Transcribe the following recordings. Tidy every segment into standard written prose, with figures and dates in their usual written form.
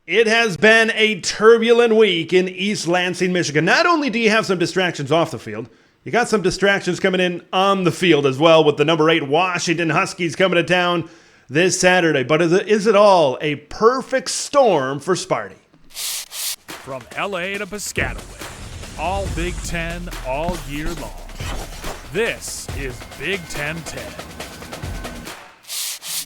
It has been a turbulent week in East Lansing, Michigan. Not only do you have some distractions off the field, you got some distractions coming in on the field as well with the number 8 Washington Huskies coming to town this Saturday. But is it all a perfect storm for Sparty? From LA to Piscataway, all Big Ten all year long. This is Big Ten 10.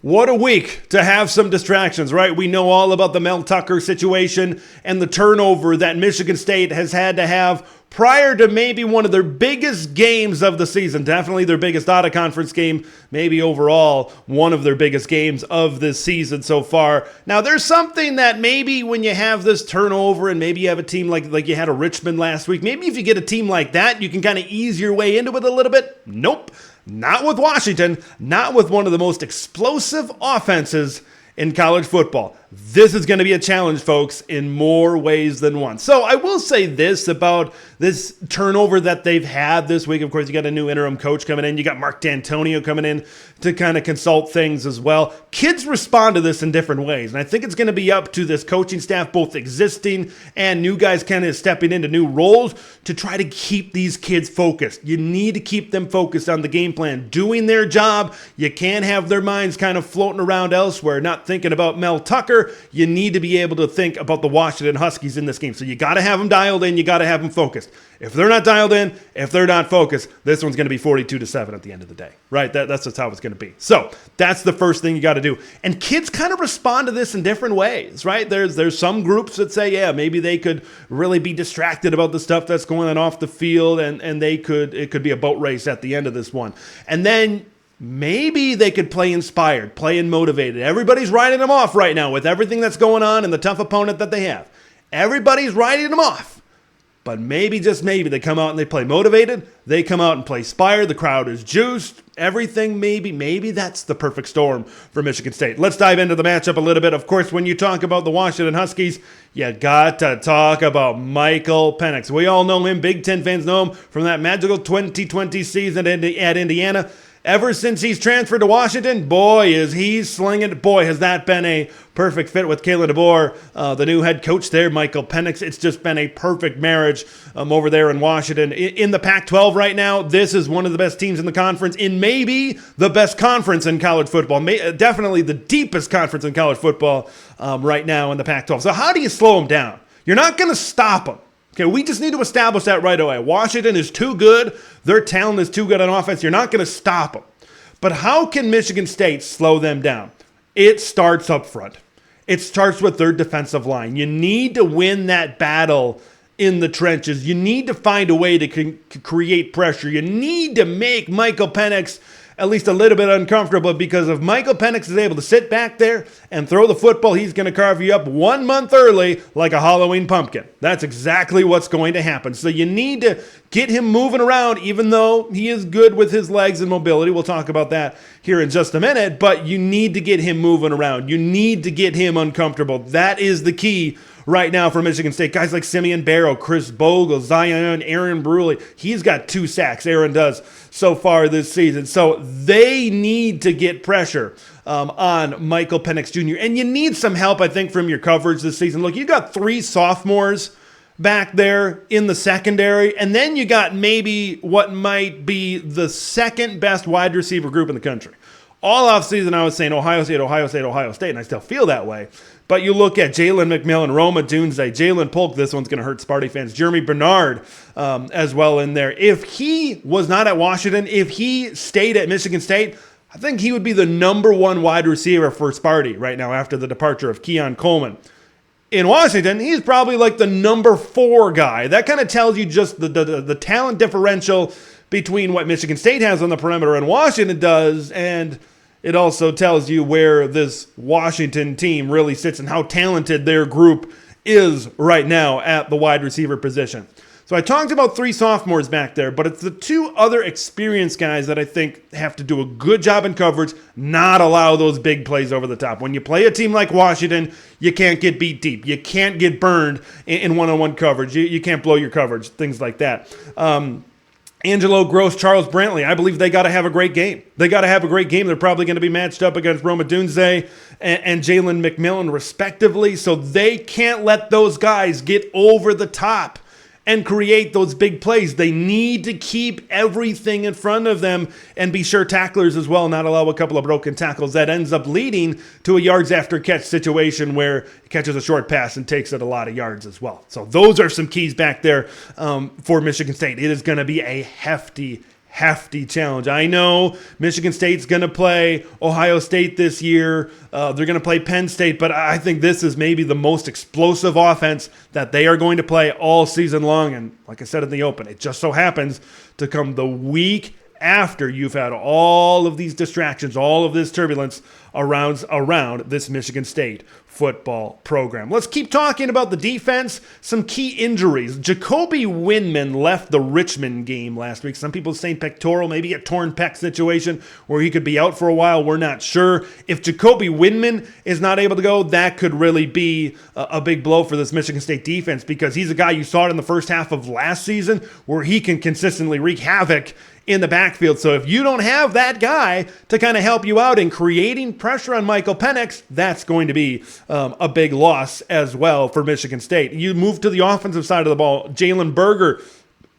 What a week to have some distractions, right? We know all about the Mel Tucker situation and the turnover that Michigan State has had to have prior to maybe one of their biggest games of the season. Definitely their biggest out-of-conference game, maybe overall one of their biggest games of this season so far. Now, there's something that maybe when you have this turnover and maybe you have a team like you had a Richmond last week, maybe if you get a team like that, you can kind of ease your way into it a little bit. Nope. Not with Washington, not with one of the most explosive offenses in college football. This is going to be a challenge, folks, in more ways than one. So I will say this about this turnover that they've had this week. Of course, you got a new interim coach coming in. You got Mark D'Antonio coming in to kind of consult things as well. Kids respond to this in different ways, and I think it's going to be up to this coaching staff, both existing and new guys kind of stepping into new roles, to try to keep these kids focused. You need to keep them focused on the game plan, doing their job. You can't have their minds kind of floating around elsewhere, not thinking about Mel Tucker. You need to be able to think about the Washington Huskies in this game. So you got to have them dialed in. You got to have them focused. If they're not dialed in, if they're not focused, this one's going to be 42-7 at the end of the day, right? That's just how it's going to be. So that's the first thing you got to do. And kids kind of respond to this in different ways, right? There's some groups that say, yeah, maybe they could really be distracted about the stuff that's going on off the field, and it could be a boat race at the end of this one. And then maybe they could play inspired, play motivated. Everybody's writing them off right now with everything that's going on and the tough opponent that they have. Everybody's writing them off. But maybe, just maybe, they come out and they play motivated. They come out and play inspired. The crowd is juiced. Everything maybe that's the perfect storm for Michigan State. Let's dive into the matchup a little bit. Of course, when you talk about the Washington Huskies, you got to talk about Michael Penix. We all know him. Big Ten fans know him from that magical 2020 season at Indiana. Ever since he's transferred to Washington, boy, is he slinging. Boy, has that been a perfect fit with Kalen DeBoer, the new head coach there, Michael Penix. It's just been a perfect marriage over there in Washington. In the Pac-12 right now, this is one of the best teams in the conference, in maybe the best conference in college football. Definitely the deepest conference in college football right now in the Pac-12. So how do you slow them down? You're not going to stop them. Okay, we just need to establish that right away. Washington is too good. Their talent is too good on offense. You're not going to stop them. But how can Michigan State slow them down? It starts up front. It starts with their defensive line. You need to win that battle in the trenches. You need to find a way to create pressure. You need to make Michael Penix at least a little bit uncomfortable, because if Michael Penix is able to sit back there and throw the football, he's going to carve you up 1 month early like a Halloween pumpkin. That's exactly what's going to happen. So you need to get him moving around, even though he is good with his legs and mobility. We'll talk about that here in just a minute, but you need to get him moving around. You need to get him uncomfortable. That is the key right now for Michigan State. Guys like Simeon Barrow, Chris Bogle, Zion, Aaron Bruley. He's got 2 sacks, Aaron does, so far this season. So they need to get pressure on Michael Penix Jr. And you need some help, I think, from your coverage this season. Look, you got 3 sophomores back there in the secondary, and then you got maybe what might be the second best wide receiver group in the country. All offseason, I was saying Ohio State, Ohio State, Ohio State, and I still feel that way. But you look at Jaylen McMillian, Rome Odunze, Jalen Polk. This one's going to hurt Sparty fans. Jeremy Bernard as well in there. If he was not at Washington, if he stayed at Michigan State, I think he would be the number 1 wide receiver for Sparty right now after the departure of Keon Coleman. In Washington, he's probably like the number 4 guy. That kind of tells you just the talent differential between what Michigan State has on the perimeter and Washington does, and it also tells you where this Washington team really sits and how talented their group is right now at the wide receiver position. So I talked about 3 sophomores back there, but it's the 2 other experienced guys that I think have to do a good job in coverage, not allow those big plays over the top. When you play a team like Washington, you can't get beat deep. You can't get burned in one-on-one coverage. You can't blow your coverage, things like that. Angelo Gross, Charles Brantley, I believe they got to have a great game. They got to have a great game. They're probably going to be matched up against Rome Odunze and Jaylen McMillian, respectively. So they can't let those guys get over the top and create those big plays. They need to keep everything in front of them and be sure tacklers as well, not allow a couple of broken tackles. That ends up leading to a yards after catch situation where he catches a short pass and takes it a lot of yards as well. So those are some keys back there for Michigan State. It is going to be a hefty challenge. I know Michigan State's going to play Ohio State this year. They're going to play Penn State, but I think this is maybe the most explosive offense that they are going to play all season long. And like I said in the open, it just so happens to come the week after you've had all of these distractions, all of this turbulence around this Michigan State football program. Let's keep talking about the defense. Some key injuries. Jacoby Windman left the Richmond game last week. Some people saying pectoral, maybe a torn pec situation where he could be out for a while. We're not sure. If Jacoby Windman is not able to go, that could really be a big blow for this Michigan State defense, because he's a guy you saw it in the first half of last season where he can consistently wreak havoc in the backfield. So if you don't have that guy to kind of help you out in creating pressure on Michael Penix, that's going to be a big loss as well for Michigan State. You move to the offensive side of the ball. Jalen Berger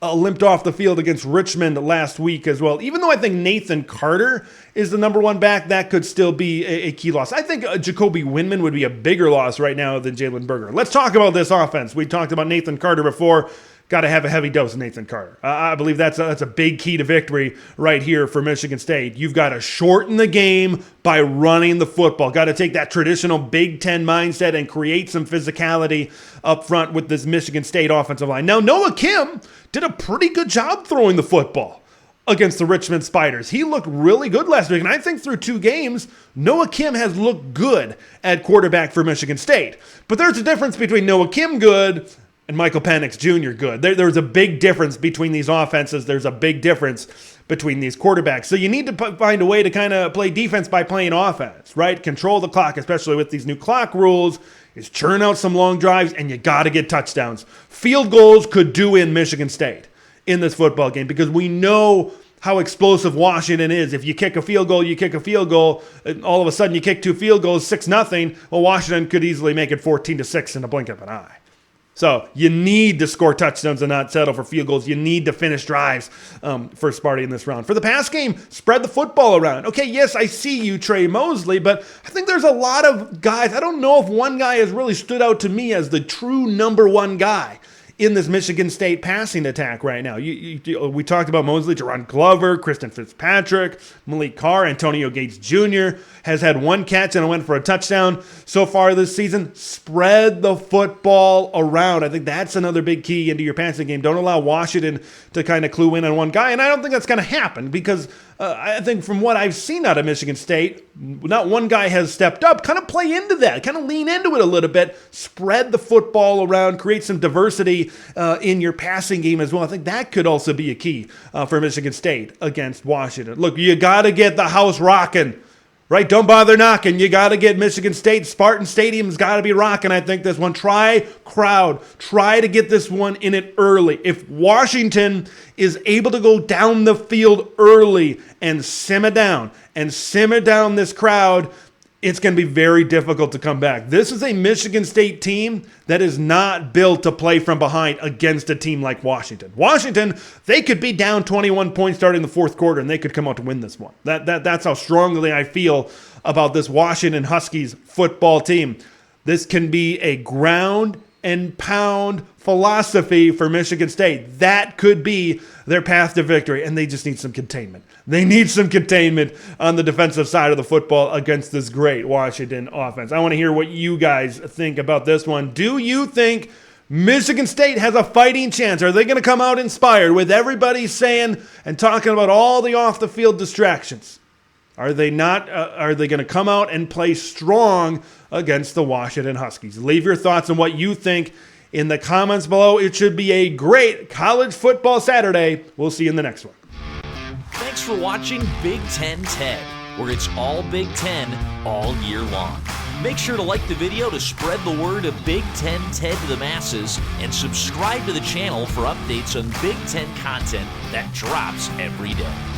limped off the field against Richmond last week as well. Even though I think Nathan Carter is the number one back, that could still be a key loss. I think Jacoby Windman would be a bigger loss right now than Jalen Berger. Let's talk about this offense. We talked about Nathan Carter before. Got to have a heavy dose of Nathan Carter. I believe that's a big key to victory right here for Michigan State. You've got to shorten the game by running the football. Got to take that traditional Big Ten mindset and create some physicality up front with this Michigan State offensive line. Now, Noah Kim did a pretty good job throwing the football against the Richmond Spiders. He looked really good last week, and I think through 2 games, Noah Kim has looked good at quarterback for Michigan State. But there's a difference between Noah Kim good and Michael Penix Jr. good. There's a big difference between these offenses. There's a big difference between these quarterbacks. So you need to find a way to kind of play defense by playing offense, right? Control the clock, especially with these new clock rules, is churn out some long drives, and you got to get touchdowns. Field goals could do in Michigan State in this football game, because we know how explosive Washington is. If you kick a field goal, you kick a field goal, and all of a sudden you kick 2 field goals, 6-0. Well, Washington could easily make it 14-6 in a blink of an eye. So you need to score touchdowns and not settle for field goals. You need to finish drives for Sparty in this round. For the pass game, spread the football around. Okay, yes, I see you, Trey Mosley, but I think there's a lot of guys. I don't know if one guy has really stood out to me as the true number one guy in this Michigan State passing attack right now. We talked about Mosley, Jerron Glover, Kristen Fitzpatrick, Malik Carr, Antonio Gates Jr. has had 1 catch and went for a touchdown so far this season. Spread the football around. I think that's another big key into your passing game. Don't allow Washington to kind of clue in on one guy, and I don't think that's going to happen, because I think from what I've seen out of Michigan State, not one guy has stepped up. Kind of play into that. Kind of lean into it a little bit. Spread the football around. Create some diversity in your passing game as well. I think that could also be a key for Michigan State against Washington. Look, you got to get the house rocking. Right? Don't bother knocking. You got to get Michigan State. Spartan Stadium's got to be rocking, I think, this one. Try to get this one in it early. If Washington is able to go down the field early and simmer down this crowd, it's going to be very difficult to come back. This is a Michigan State team that is not built to play from behind against a team like Washington. Washington, they could be down 21 points starting the 4th quarter, and they could come out to win this one. That's how strongly I feel about this Washington Huskies football team. This can be a ground and pound philosophy for Michigan State. That could be their path to victory, and they just need some containment. They need some containment on the defensive side of the football against this great Washington offense. I want to hear what you guys think about this one. Do you think Michigan State has a fighting chance? Are they going to come out inspired with everybody saying and talking about all the off-the-field distractions? Are they not? Are they going to come out and play strong against the Washington Huskies? Leave your thoughts on what you think in the comments below. It should be a great college football Saturday. We'll see you in the next one. Thanks for watching Big Ten TED, where it's all Big Ten all year long. Make sure to like the video to spread the word of Big Ten Ted to the masses, and subscribe to the channel for updates on Big Ten content that drops every day.